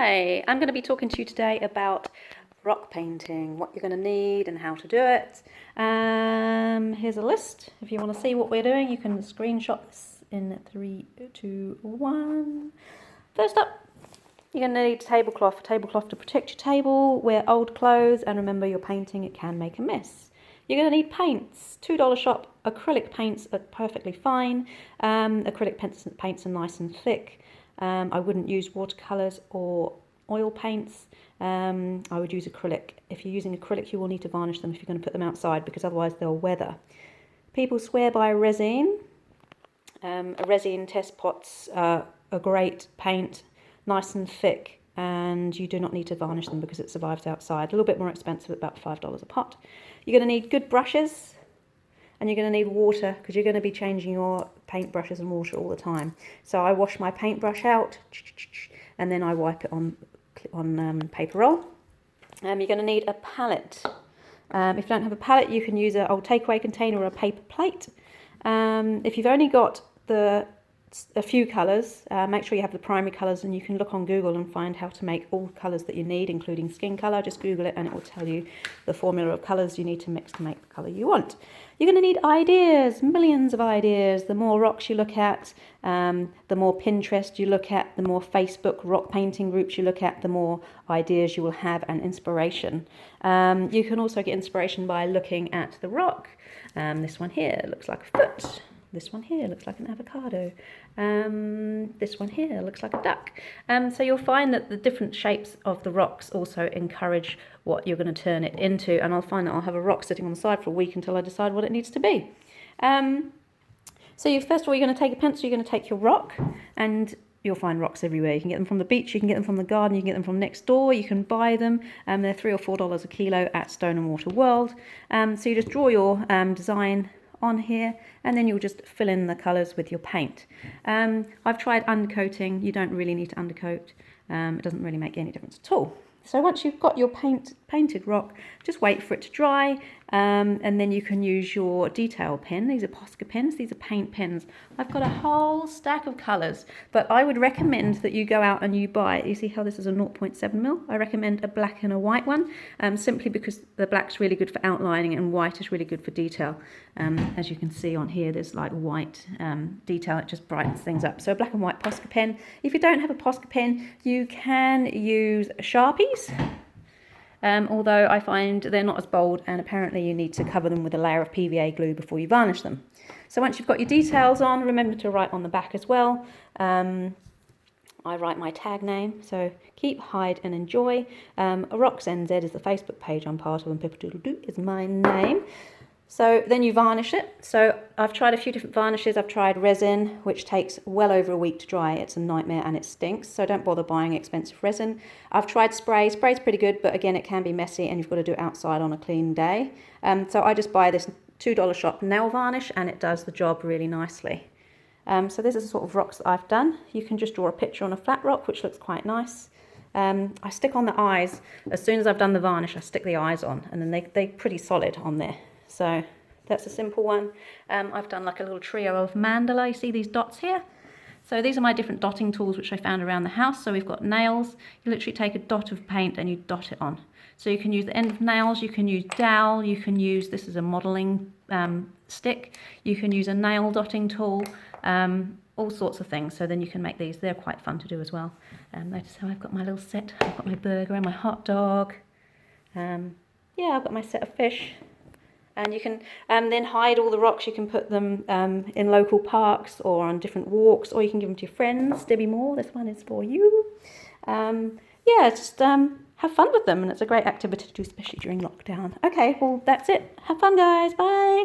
Hi, I'm going to be talking to you today about rock painting, what you're going to need and how to do it. Here's a list. If you want to see what we're doing, you can screenshot this in 3, 2, 1. First up, you're going to need a tablecloth to protect your table, wear old clothes, and remember you're painting, it can make a mess. You're going to need paints, $2 shop, acrylic paints are perfectly fine. Acrylic paints are nice and thick. I wouldn't use watercolours or oil paints. I would use acrylic. If you're using acrylic, you will need to varnish them if you're going to put them outside, because otherwise they'll weather. People swear by resin. A resin test pot's a great paint, nice and thick, and you do not need to varnish them because it survives outside. A little bit more expensive, about $5 a pot. You're going to need good brushes, and you're going to need water because you're going to be changing your paint brushes and water all the time. So I wash my paintbrush out and then I wipe it on paper roll. You're going to need a palette. If you don't have a palette, you can use an old takeaway container or a paper plate. If you've only got a few colours, make sure you have the primary colours, and you can look on Google and find how to make all colours that you need, including skin colour. Just Google it and it will tell you the formula of colours you need to mix to make the colour you want. You're going to need ideas, millions of ideas. The more rocks you look at, the more Pinterest you look at, the more Facebook rock painting groups you look at, the more ideas you will have and inspiration. You can also get inspiration by looking at the rock. This one here looks like a foot. This one here looks like an avocado. This one here looks like a duck. So you'll find that the different shapes of the rocks also encourage what you're going to turn it into. And I'll find that I'll have a rock sitting on the side for a week until I decide what it needs to be. So first of all, you're going to take a pencil, you're going to take your rock, and you'll find rocks everywhere. You can get them from the beach, you can get them from the garden, you can get them from next door, you can buy them. They're $3 or $4 a kilo at Stone and Water World. So you just draw your design on here, and then you'll just fill in the colours with your paint. I've tried undercoating. You don't really need to undercoat. It doesn't really make any difference at all. So once you've got your painted rock, just wait for it to dry, and then you can use your detail pen. These are Posca pens, these are paint pens. I've got a whole stack of colours, but I would recommend that you go out and you buy, you see how this is a 0.7 mil? I recommend a black and a white one, simply because the black's really good for outlining and white is really good for detail. As you can see on here, there's like white detail, it just brightens things up. So a black and white Posca pen. If you don't have a Posca pen, you can use Sharpies. Although I find they're not as bold, and apparently you need to cover them with a layer of PVA glue before you varnish them. So once you've got your details on, remember to write on the back as well. I write my tag name, so keep, hide and enjoy. Rocks NZ is the Facebook page I'm part of, and Pippadoodledoo is my name. So then you varnish it. So I've tried a few different varnishes. I've tried resin, which takes well over a week to dry. It's a nightmare and it stinks, so don't bother buying expensive resin. I've tried spray. Spray's pretty good, but again, it can be messy and you've got to do it outside on a clean day. So I just buy this $2 shop nail varnish, and it does the job really nicely. So this is the sort of rocks that I've done. You can just draw a picture on a flat rock, which looks quite nice. I stick on the eyes. As soon as I've done the varnish, I stick the eyes on, and then they're pretty solid on there. So that's a simple one. I've done like a little trio of mandala. You see these dots here? So these are my different dotting tools which I found around the house. So we've got nails. You literally take a dot of paint and you dot it on. So you can use the end of nails, you can use dowel, you can use, this is a modelling stick, you can use a nail dotting tool, all sorts of things. So then you can make these. They're quite fun to do as well. Notice how I've got my little set. I've got my burger and my hot dog. Yeah, I've got my set of fish. And you can then hide all the rocks. You can put them in local parks or on different walks, or you can give them to your friends. Debbie Moore, this one is for you. Yeah, just have fun with them, and it's a great activity to do, especially during lockdown. Okay, well, that's it. Have fun, guys. Bye.